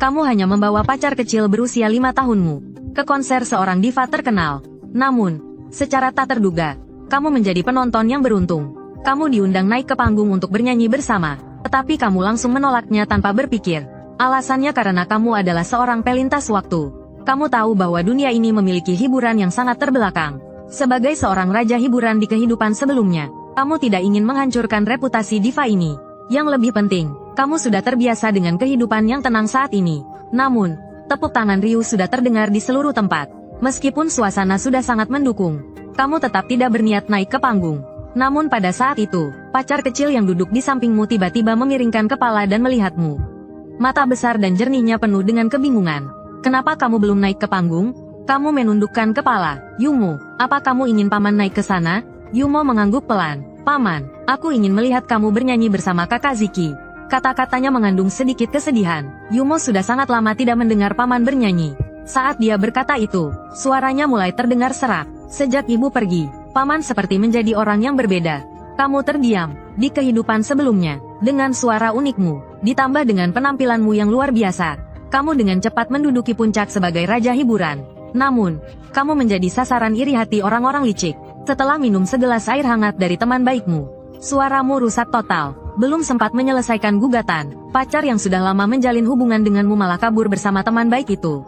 Kamu hanya membawa pacar kecil berusia 5 tahunmu ke konser seorang diva terkenal. Namun, secara tak terduga, kamu menjadi penonton yang beruntung. Kamu diundang naik ke panggung untuk bernyanyi bersama, tetapi kamu langsung menolaknya tanpa berpikir. Alasannya karena kamu adalah seorang pelintas waktu. Kamu tahu bahwa dunia ini memiliki hiburan yang sangat terbelakang. Sebagai seorang raja hiburan di kehidupan sebelumnya, kamu tidak ingin menghancurkan reputasi diva ini. Yang lebih penting, kamu sudah terbiasa dengan kehidupan yang tenang saat ini. Namun, tepuk tangan Ryu sudah terdengar di seluruh tempat. Meskipun suasana sudah sangat mendukung, kamu tetap tidak berniat naik ke panggung. Namun pada saat itu, pacar kecil yang duduk di sampingmu tiba-tiba memiringkan kepala dan melihatmu. Mata besar dan jernihnya penuh dengan kebingungan. Kenapa kamu belum naik ke panggung? Kamu menundukkan kepala. Yumo, apa kamu ingin paman naik ke sana? Yumo mengangguk pelan. Paman, aku ingin melihat kamu bernyanyi bersama kakak Ziki. Kata-katanya mengandung sedikit kesedihan. Yumo sudah sangat lama tidak mendengar paman bernyanyi. Saat dia berkata itu, suaranya mulai terdengar serak. Sejak ibu pergi, paman seperti menjadi orang yang berbeda. Kamu terdiam di kehidupan sebelumnya, dengan suara unikmu, ditambah dengan penampilanmu yang luar biasa. Kamu dengan cepat menduduki puncak sebagai raja hiburan. Namun, kamu menjadi sasaran iri hati orang-orang licik. Setelah minum segelas air hangat dari teman baikmu, suaramu rusak total. Belum sempat menyelesaikan gugatan, pacar yang sudah lama menjalin hubungan denganmu malah kabur bersama teman baik itu.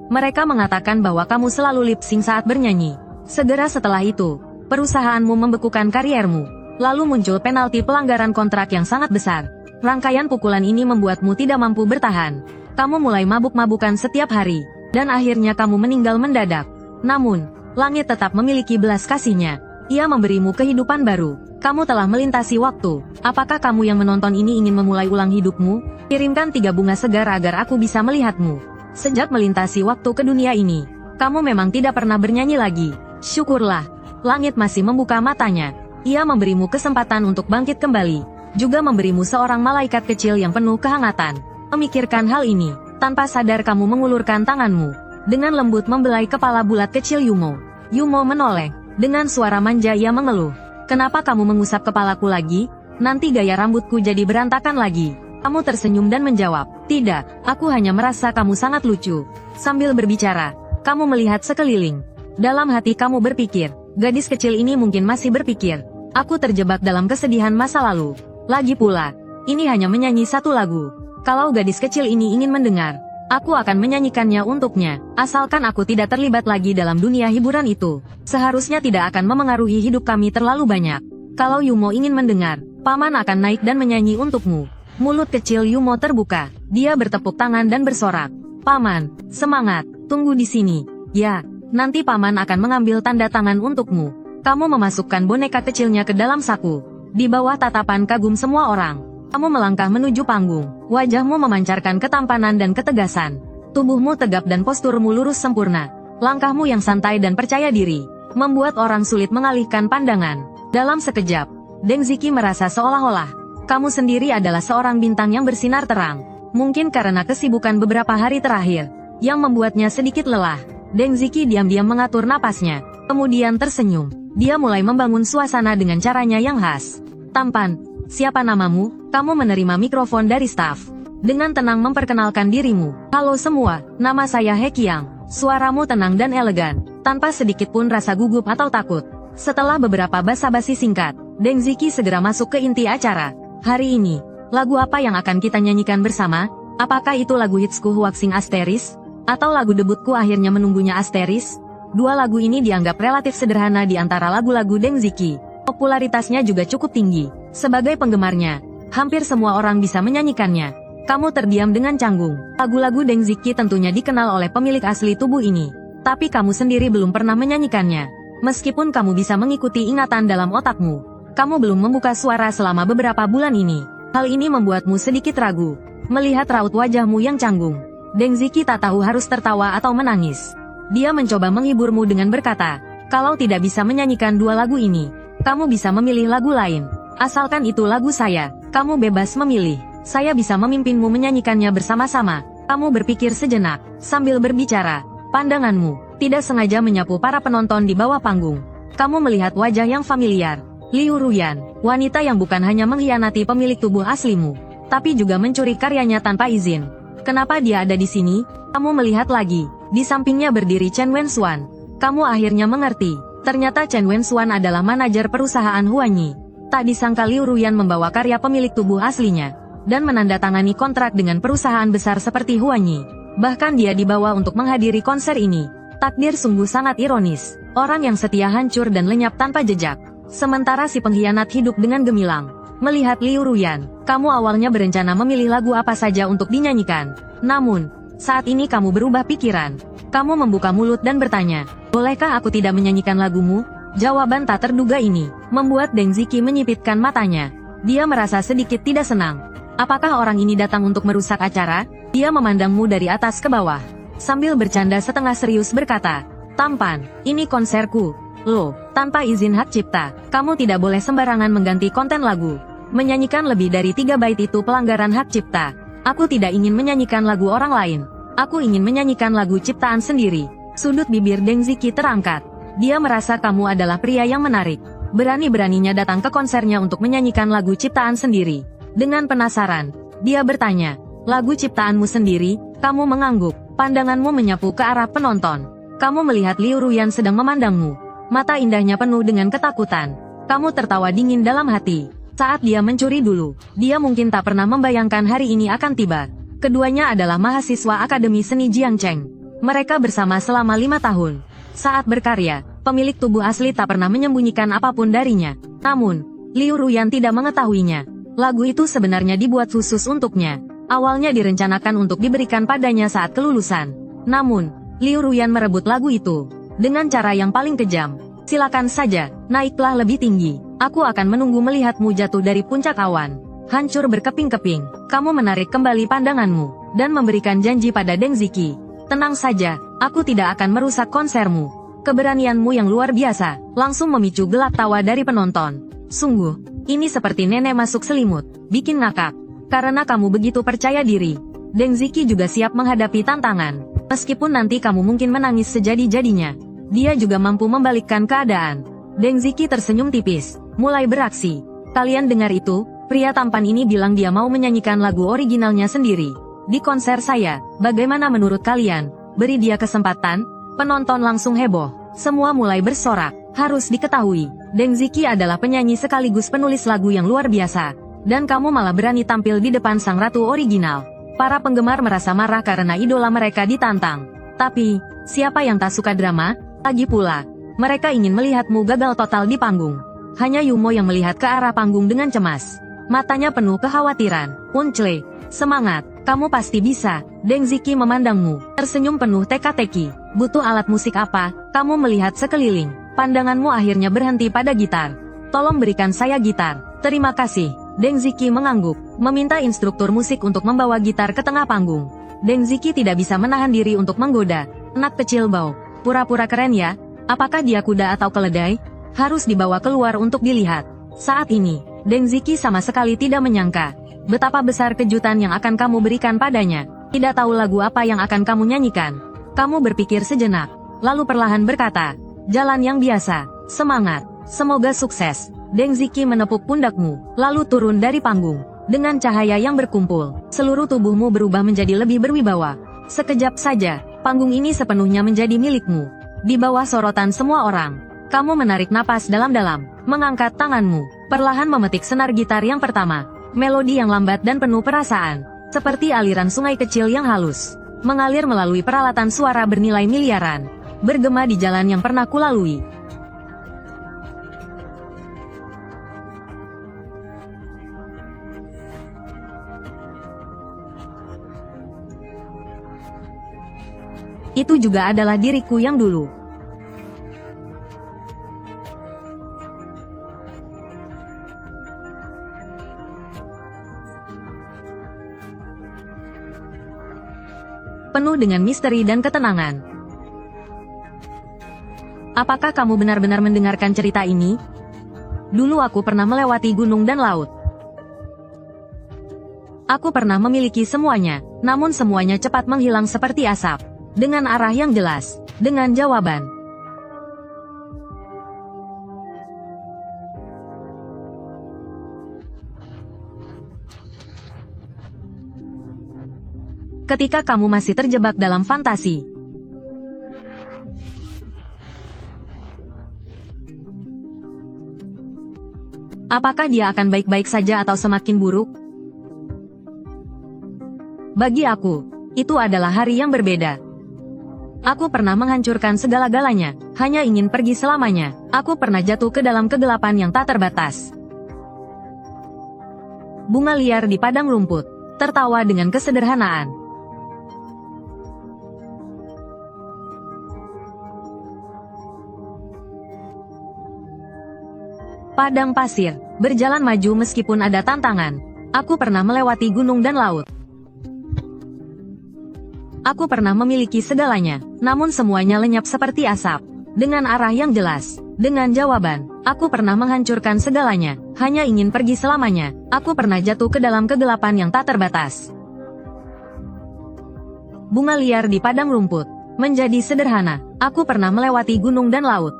Mereka mengatakan bahwa kamu selalu lip sync saat bernyanyi. Segera setelah itu, perusahaanmu membekukan kariermu. Lalu muncul penalti pelanggaran kontrak yang sangat besar. Rangkaian pukulan ini membuatmu tidak mampu bertahan. Kamu mulai mabuk-mabukan setiap hari, dan akhirnya kamu meninggal mendadak. Namun, langit tetap memiliki belas kasihnya. Ia memberimu kehidupan baru. Kamu telah melintasi waktu. Apakah kamu yang menonton ini ingin memulai ulang hidupmu? Kirimkan 3 bunga segar agar aku bisa melihatmu. Sejak melintasi waktu ke dunia ini, kamu memang tidak pernah bernyanyi lagi. Syukurlah, langit masih membuka matanya. Ia memberimu kesempatan untuk bangkit kembali. Juga memberimu seorang malaikat kecil yang penuh kehangatan. Memikirkan hal ini, tanpa sadar kamu mengulurkan tanganmu. Dengan lembut membelai kepala bulat kecil Yumo. Yumo menoleh. Dengan suara manja ia mengeluh. Kenapa kamu mengusap kepalaku lagi? Nanti gaya rambutku jadi berantakan lagi. Kamu tersenyum dan menjawab, tidak, aku hanya merasa kamu sangat lucu. Sambil berbicara, kamu melihat sekeliling. Dalam hati kamu berpikir, gadis kecil ini mungkin masih berpikir, aku terjebak dalam kesedihan masa lalu. Lagi pula, ini hanya menyanyi satu lagu. Kalau gadis kecil ini ingin mendengar, aku akan menyanyikannya untuknya, asalkan aku tidak terlibat lagi dalam dunia hiburan itu. Seharusnya tidak akan memengaruhi hidup kami terlalu banyak. Kalau Yumo ingin mendengar, paman akan naik dan menyanyi untukmu. Mulut kecil Yumo terbuka, dia bertepuk tangan dan bersorak. Paman, semangat, tunggu di sini. Ya, nanti paman akan mengambil tanda tangan untukmu. Kamu memasukkan boneka kecilnya ke dalam saku. Di bawah tatapan kagum semua orang, kamu melangkah menuju panggung. Wajahmu memancarkan ketampanan dan ketegasan. Tubuhmu tegap dan posturmu lurus sempurna. Langkahmu yang santai dan percaya diri, membuat orang sulit mengalihkan pandangan. Dalam sekejap, Deng Ziki merasa seolah-olah kamu sendiri adalah seorang bintang yang bersinar terang. Mungkin karena kesibukan beberapa hari terakhir, yang membuatnya sedikit lelah, Deng Ziki diam-diam mengatur napasnya, kemudian tersenyum. Dia mulai membangun suasana dengan caranya yang khas. Tampan, siapa namamu? Kamu menerima mikrofon dari staf. Dengan tenang memperkenalkan dirimu. Halo semua, nama saya He Qiang. Suaramu tenang dan elegan, tanpa sedikit pun rasa gugup atau takut. Setelah beberapa basa-basi singkat, Deng Ziki segera masuk ke inti acara. Hari ini, lagu apa yang akan kita nyanyikan bersama? Apakah itu lagu hitsku Huaxing Asteris? Atau lagu debutku akhirnya menunggunya Asteris? Dua lagu ini dianggap relatif sederhana di antara lagu-lagu Deng Ziki. Popularitasnya juga cukup tinggi. Sebagai penggemarnya, hampir semua orang bisa menyanyikannya. Kamu terdiam dengan canggung. Lagu-lagu Deng Ziki tentunya dikenal oleh pemilik asli tubuh ini. Tapi kamu sendiri belum pernah menyanyikannya. Meskipun kamu bisa mengikuti ingatan dalam otakmu, kamu belum membuka suara selama beberapa bulan ini. Hal ini membuatmu sedikit ragu. Melihat raut wajahmu yang canggung, Deng Ziki tak tahu harus tertawa atau menangis. Dia mencoba menghiburmu dengan berkata, kalau tidak bisa menyanyikan dua lagu ini, kamu bisa memilih lagu lain. Asalkan itu lagu saya, kamu bebas memilih. Saya bisa memimpinmu menyanyikannya bersama-sama. Kamu berpikir sejenak, sambil berbicara. Pandanganmu tidak sengaja menyapu para penonton di bawah panggung. Kamu melihat wajah yang familiar. Liu Ruyan, wanita yang bukan hanya mengkhianati pemilik tubuh aslimu, tapi juga mencuri karyanya tanpa izin. Kenapa dia ada di sini? Kamu melihat lagi. Di sampingnya berdiri Chen Wenxuan. Kamu akhirnya mengerti. Ternyata Chen Wenxuan adalah manajer perusahaan Huanyi. Tak disangka Liu Ruyan membawa karya pemilik tubuh aslinya dan menandatangani kontrak dengan perusahaan besar seperti Huanyi. Bahkan dia dibawa untuk menghadiri konser ini. Takdir sungguh sangat ironis. Orang yang setia hancur dan lenyap tanpa jejak. Sementara si pengkhianat hidup dengan gemilang. Melihat Liu Ruyan, kamu awalnya berencana memilih lagu apa saja untuk dinyanyikan. Namun, saat ini kamu berubah pikiran. Kamu membuka mulut dan bertanya, bolehkah aku tidak menyanyikan lagumu? Jawaban tak terduga ini membuat Deng Ziki menyipitkan matanya. Dia merasa sedikit tidak senang. Apakah orang ini datang untuk merusak acara? Dia memandangmu dari atas ke bawah. Sambil bercanda setengah serius berkata, tampan, ini konserku. Loh, tanpa izin hak cipta, kamu tidak boleh sembarangan mengganti konten lagu. Menyanyikan lebih dari 3 bait itu pelanggaran hak cipta. Aku tidak ingin menyanyikan lagu orang lain. Aku ingin menyanyikan lagu ciptaan sendiri. Sudut bibir Deng Ziki terangkat. Dia merasa kamu adalah pria yang menarik. Berani-beraninya datang ke konsernya untuk menyanyikan lagu ciptaan sendiri. Dengan penasaran, dia bertanya, lagu ciptaanmu sendiri? Kamu mengangguk. Pandanganmu menyapu ke arah penonton. Kamu melihat Liu Ruyan sedang memandangmu. Mata indahnya penuh dengan ketakutan. Kamu tertawa dingin dalam hati. Saat dia mencuri dulu, dia mungkin tak pernah membayangkan hari ini akan tiba. Keduanya adalah mahasiswa Akademi Seni Jiangcheng. Mereka bersama selama 5 tahun. Saat berkarya, pemilik tubuh asli tak pernah menyembunyikan apapun darinya. Namun, Liu Ruyan tidak mengetahuinya. Lagu itu sebenarnya dibuat khusus untuknya. Awalnya direncanakan untuk diberikan padanya saat kelulusan. Namun, Liu Ruyan merebut lagu itu dengan cara yang paling kejam. Silakan saja, naiklah lebih tinggi. Aku akan menunggu melihatmu jatuh dari puncak awan. Hancur berkeping-keping, kamu menarik kembali pandanganmu dan memberikan janji pada Deng Ziki. Tenang saja, aku tidak akan merusak konsermu. Keberanianmu yang luar biasa langsung memicu gelak tawa dari penonton. Sungguh, ini seperti nenek masuk selimut, bikin ngakak. Karena kamu begitu percaya diri, Deng Ziki juga siap menghadapi tantangan. Meskipun nanti kamu mungkin menangis sejadi-jadinya, dia juga mampu membalikkan keadaan. Deng Ziki tersenyum tipis, mulai beraksi. Kalian dengar itu? Pria tampan ini bilang dia mau menyanyikan lagu originalnya sendiri. Di konser saya, bagaimana menurut kalian? Beri dia kesempatan? Penonton langsung heboh. Semua mulai bersorak. Harus diketahui, Deng Ziki adalah penyanyi sekaligus penulis lagu yang luar biasa. Dan kamu malah berani tampil di depan sang ratu original. Para penggemar merasa marah karena idola mereka ditantang. Tapi, siapa yang tak suka drama? Lagi pula, mereka ingin melihatmu gagal total di panggung. Hanya Yumo yang melihat ke arah panggung dengan cemas. Matanya penuh kekhawatiran. Unchle, semangat, kamu pasti bisa. Deng Ziki memandangmu, tersenyum penuh teka-teki. Butuh alat musik apa? Kamu melihat sekeliling. Pandanganmu akhirnya berhenti pada gitar. Tolong berikan saya gitar. Terima kasih. Deng Ziki mengangguk, meminta instruktur musik untuk membawa gitar ke tengah panggung. Deng Ziki tidak bisa menahan diri untuk menggoda. Anak kecil bau, pura-pura keren ya. Apakah dia kuda atau keledai? Harus dibawa keluar untuk dilihat. Saat ini, Deng Ziki sama sekali tidak menyangka betapa besar kejutan yang akan kamu berikan padanya. Tidak tahu lagu apa yang akan kamu nyanyikan. Kamu berpikir sejenak, lalu perlahan berkata, jalan yang biasa, semangat, semoga sukses. Deng Ziki menepuk pundakmu, lalu turun dari panggung. Dengan cahaya yang berkumpul, seluruh tubuhmu berubah menjadi lebih berwibawa. Sekejap saja, panggung ini sepenuhnya menjadi milikmu. Di bawah sorotan semua orang, kamu menarik napas dalam-dalam, mengangkat tanganmu, perlahan memetik senar gitar yang pertama. Melodi yang lambat dan penuh perasaan, seperti aliran sungai kecil yang halus, mengalir melalui peralatan suara bernilai miliaran, bergema di jalan yang pernah kulalui. Itu juga adalah diriku yang dulu. Penuh dengan misteri dan ketenangan. Apakah kamu benar-benar mendengarkan cerita ini? Dulu aku pernah melewati gunung dan laut. Aku pernah memiliki semuanya, namun semuanya cepat menghilang seperti asap. Dengan arah yang jelas, dengan jawaban. ketika kamu masih terjebak dalam fantasi. Apakah dia akan baik-baik saja atau semakin buruk? Bagi aku, itu adalah hari yang berbeda. Aku pernah menghancurkan segala-galanya, hanya ingin pergi selamanya. Aku pernah jatuh ke dalam kegelapan yang tak terbatas. Bunga liar di padang rumput, tertawa dengan kesederhanaan. Padang pasir, berjalan maju meskipun ada tantangan. Aku pernah melewati gunung dan laut. Aku pernah memiliki segalanya, namun semuanya lenyap seperti asap. Dengan arah yang jelas, dengan jawaban, aku pernah menghancurkan segalanya, hanya ingin pergi selamanya. Aku pernah jatuh ke dalam kegelapan yang tak terbatas. Bunga liar di padang rumput, menjadi sederhana. Aku pernah melewati gunung dan laut,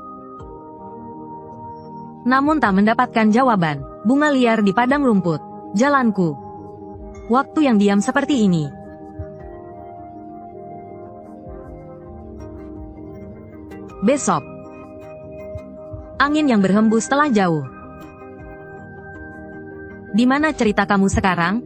namun tak mendapatkan jawaban. Bunga liar di padang rumput, jalanku. Waktu yang diam seperti ini. Besok. Angin yang berhembus telah jauh. Di mana cerita kamu sekarang?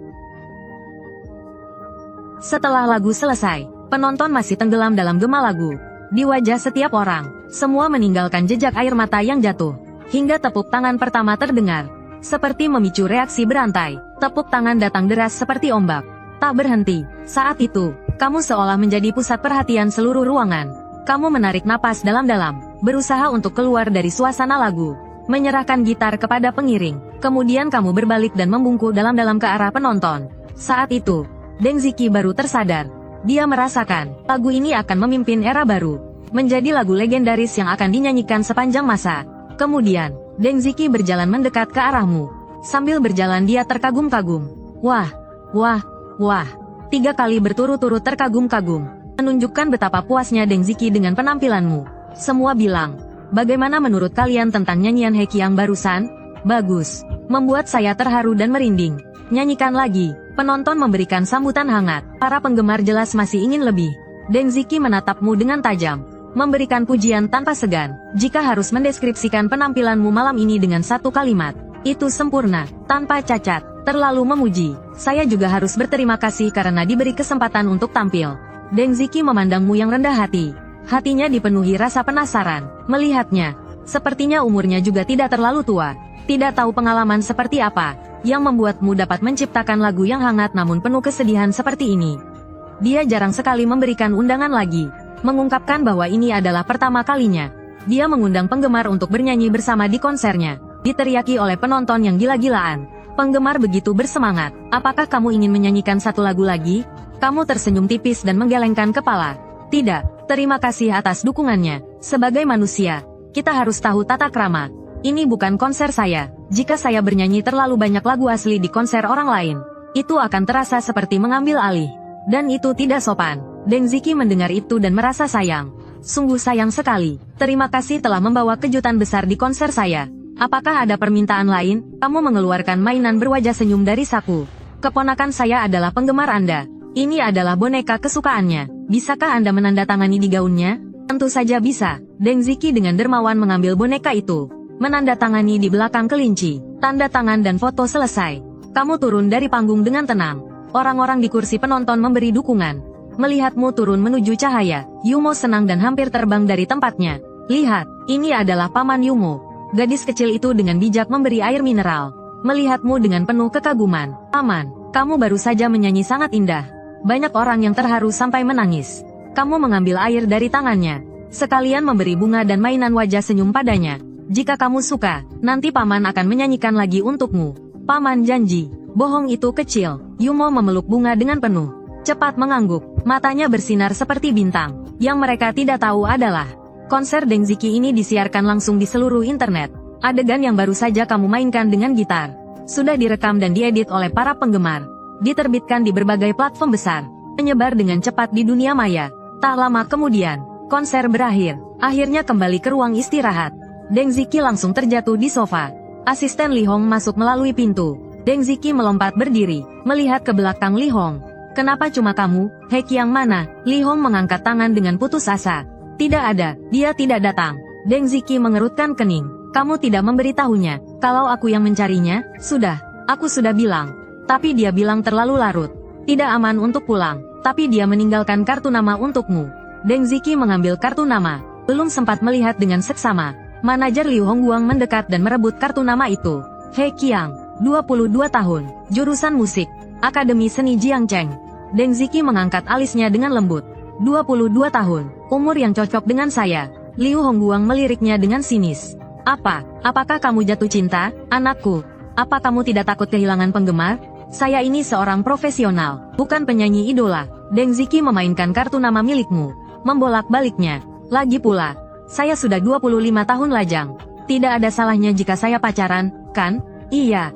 Setelah lagu selesai, penonton masih tenggelam dalam gema lagu. Di wajah setiap orang, semua meninggalkan jejak air mata yang jatuh. Hingga tepuk tangan pertama terdengar. Seperti memicu reaksi berantai, tepuk tangan datang deras seperti ombak. Tak berhenti. Saat itu, kamu seolah menjadi pusat perhatian seluruh ruangan. Kamu menarik napas dalam-dalam, berusaha untuk keluar dari suasana lagu. Menyerahkan gitar kepada pengiring. Kemudian kamu berbalik dan membungkuk dalam-dalam ke arah penonton. Saat itu, Deng Ziqi baru tersadar. Dia merasakan, lagu ini akan memimpin era baru. Menjadi lagu legendaris yang akan dinyanyikan sepanjang masa. Kemudian, Deng Ziqi berjalan mendekat ke arahmu. Sambil berjalan dia terkagum-kagum. Wah, wah, wah. 3 kali berturut-turut terkagum-kagum. Menunjukkan betapa puasnya Deng Ziqi dengan penampilanmu. Semua bilang, bagaimana menurut kalian tentang nyanyian Heki yang barusan? Bagus. Membuat saya terharu dan merinding. Nyanyikan lagi. Penonton memberikan sambutan hangat. Para penggemar jelas masih ingin lebih. Deng Ziqi menatapmu dengan tajam. Memberikan pujian tanpa segan. Jika harus mendeskripsikan penampilanmu malam ini dengan satu kalimat, itu sempurna, tanpa cacat, terlalu memuji. Saya juga harus berterima kasih karena diberi kesempatan untuk tampil. Deng Ziqi memandangmu yang rendah hati. Hatinya dipenuhi rasa penasaran. Melihatnya, sepertinya umurnya juga tidak terlalu tua. Tidak tahu pengalaman seperti apa, yang membuatmu dapat menciptakan lagu yang hangat namun penuh kesedihan seperti ini. Dia jarang sekali memberikan undangan lagi. Mengungkapkan bahwa ini adalah pertama kalinya. Dia mengundang penggemar untuk bernyanyi bersama di konsernya. Diteriaki oleh penonton yang gila-gilaan. Penggemar begitu bersemangat. Apakah kamu ingin menyanyikan satu lagu lagi? Kamu tersenyum tipis dan menggelengkan kepala. Tidak, terima kasih atas dukungannya. Sebagai manusia, kita harus tahu tata krama. Ini bukan konser saya. Jika saya bernyanyi terlalu banyak lagu asli di konser orang lain, itu akan terasa seperti mengambil alih. Dan itu tidak sopan. Deng Ziqi mendengar itu dan merasa sayang. Sungguh sayang sekali. Terima kasih telah membawa kejutan besar di konser saya. Apakah ada permintaan lain? Kamu mengeluarkan mainan berwajah senyum dari saku. Keponakan saya adalah penggemar Anda. Ini adalah boneka kesukaannya. Bisakah Anda menandatangani di gaunnya? Tentu saja bisa. Deng Ziqi dengan dermawan mengambil boneka itu. Menandatangani di belakang kelinci. Tanda tangan dan foto selesai. Kamu turun dari panggung dengan tenang. Orang-orang di kursi penonton memberi dukungan. Melihatmu turun menuju cahaya, Yumo senang dan hampir terbang dari tempatnya. Lihat, ini adalah Paman Yumo. Gadis kecil itu dengan bijak memberi air mineral. Melihatmu dengan penuh kekaguman. Paman, kamu baru saja menyanyi sangat indah. Banyak orang yang terharu sampai menangis. Kamu mengambil air dari tangannya. Sekalian memberi bunga dan mainan wajah senyum padanya. Jika kamu suka, nanti Paman akan menyanyikan lagi untukmu. Paman janji. Bohong itu kecil. Yumo memeluk bunga dengan penuh. Cepat mengangguk. Matanya bersinar seperti bintang. Yang mereka tidak tahu adalah, konser Deng Ziqi ini disiarkan langsung di seluruh internet. Adegan yang baru saja kamu mainkan dengan gitar sudah direkam dan diedit oleh para penggemar. Diterbitkan di berbagai platform besar. Menyebar dengan cepat di dunia maya. Tak lama kemudian, konser berakhir. Akhirnya kembali ke ruang istirahat. Deng Ziqi langsung terjatuh di sofa. Asisten Li Hong masuk melalui pintu. Deng Ziqi melompat berdiri, melihat ke belakang Li Hong. Kenapa cuma kamu? He Qiang mana? Li Hong mengangkat tangan dengan putus asa. Tidak ada, dia tidak datang. Deng Ziqi mengerutkan kening. Kamu tidak memberitahunya. Kalau aku yang mencarinya, aku sudah bilang. Tapi dia bilang terlalu larut. Tidak aman untuk pulang. Tapi dia meninggalkan kartu nama untukmu. Deng Ziqi mengambil kartu nama. Belum sempat melihat dengan seksama. Manajer Liu Hongguang mendekat dan merebut kartu nama itu. He Qiang, 22 tahun, jurusan musik, Akademi Seni Jiangcheng. Deng Ziqi mengangkat alisnya dengan lembut. 22 tahun, umur yang cocok dengan saya. Liu Hongguang meliriknya dengan sinis. Apakah kamu jatuh cinta, anakku? Apa kamu tidak takut kehilangan penggemar? Saya ini seorang profesional, bukan penyanyi idola. Deng Ziqi memainkan kartu nama milikmu, membolak-baliknya. Lagi pula, saya sudah 25 tahun lajang. Tidak ada salahnya jika saya pacaran, kan? Iya.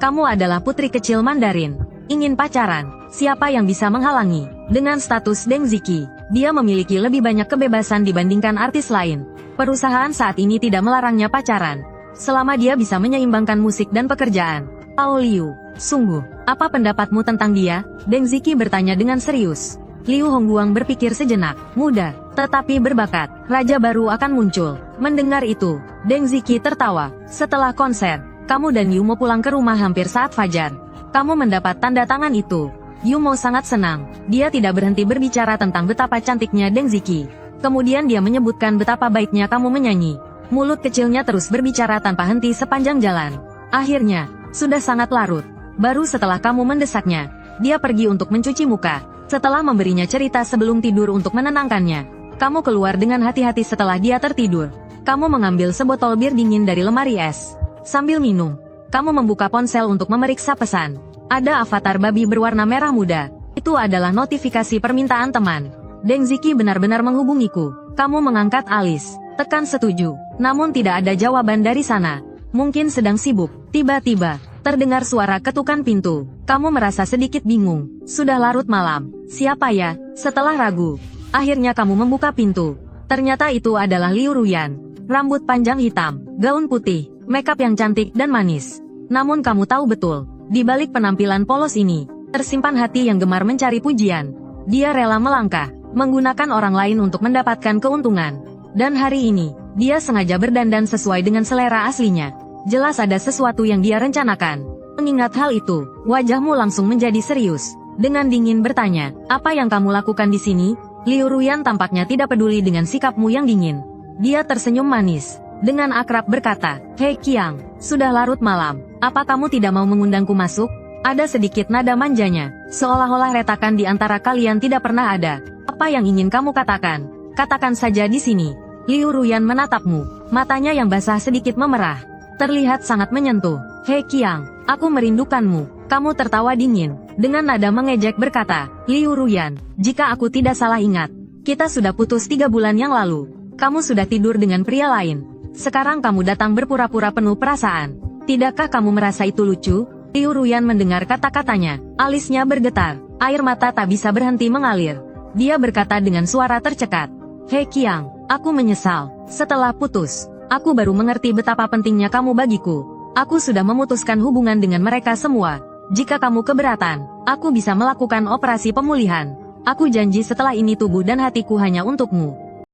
Kamu adalah putri kecil Mandarin. Ingin pacaran, siapa yang bisa menghalangi? Dengan status Deng Ziqi, dia memiliki lebih banyak kebebasan dibandingkan artis lain. Perusahaan saat ini tidak melarangnya pacaran, selama dia bisa menyeimbangkan musik dan pekerjaan. Pao Liu, sungguh, apa pendapatmu tentang dia? Deng Ziqi bertanya dengan serius. Liu Hongguang berpikir sejenak. Muda, tetapi berbakat. Raja baru akan muncul. Mendengar itu, Deng Ziqi tertawa. Setelah konser, kamu dan Yumo pulang ke rumah hampir saat fajar. Kamu mendapat tanda tangan itu. Yumo sangat senang. Dia tidak berhenti berbicara tentang betapa cantiknya Deng Ziqi. Kemudian dia menyebutkan betapa baiknya kamu menyanyi. Mulut kecilnya terus berbicara tanpa henti sepanjang jalan. Akhirnya, sudah sangat larut. Baru setelah kamu mendesaknya, dia pergi untuk mencuci muka. Setelah memberinya cerita sebelum tidur untuk menenangkannya, kamu keluar dengan hati-hati setelah dia tertidur. Kamu mengambil sebotol bir dingin dari lemari es. Sambil minum, kamu membuka ponsel untuk memeriksa pesan. Ada avatar babi berwarna merah muda. Itu adalah notifikasi permintaan teman. Deng Ziqi benar-benar menghubungiku. Kamu mengangkat alis, tekan setuju. Namun tidak ada jawaban dari sana. Mungkin sedang sibuk. Tiba-tiba, terdengar suara ketukan pintu. Kamu merasa sedikit bingung. Sudah larut malam. Siapa ya? Setelah ragu, akhirnya kamu membuka pintu. Ternyata itu adalah Liu Ruyan. Rambut panjang hitam, gaun putih, makeup yang cantik dan manis. Namun kamu tahu betul, di balik penampilan polos ini, tersimpan hati yang gemar mencari pujian. Dia rela melangkah, menggunakan orang lain untuk mendapatkan keuntungan. Dan hari ini, dia sengaja berdandan sesuai dengan selera aslinya. Jelas ada sesuatu yang dia rencanakan. Mengingat hal itu, wajahmu langsung menjadi serius. Dengan dingin bertanya, apa yang kamu lakukan di sini? Liu Ruyan tampaknya tidak peduli dengan sikapmu yang dingin. Dia tersenyum manis. Dengan akrab berkata, He Qiang, sudah larut malam. Apa kamu tidak mau mengundangku masuk? Ada sedikit nada manjanya, seolah-olah retakan di antara kalian tidak pernah ada. Apa yang ingin kamu katakan? Katakan saja di sini. Liu Ruyan menatapmu. Matanya yang basah sedikit memerah. Terlihat sangat menyentuh. He Qiang, aku merindukanmu. Kamu tertawa dingin. Dengan nada mengejek berkata, Liu Ruyan, jika aku tidak salah ingat, kita sudah putus 3 bulan yang lalu. Kamu sudah tidur dengan pria lain. Sekarang kamu datang berpura-pura penuh perasaan. Tidakkah kamu merasa itu lucu? Liu Ruyan mendengar kata-katanya. Alisnya bergetar. Air mata tak bisa berhenti mengalir. Dia berkata dengan suara tercekat. He Qiang, aku menyesal. Setelah putus, aku baru mengerti betapa pentingnya kamu bagiku. Aku sudah memutuskan hubungan dengan mereka semua. Jika kamu keberatan, aku bisa melakukan operasi pemulihan. Aku janji setelah ini tubuh dan hatiku hanya untukmu.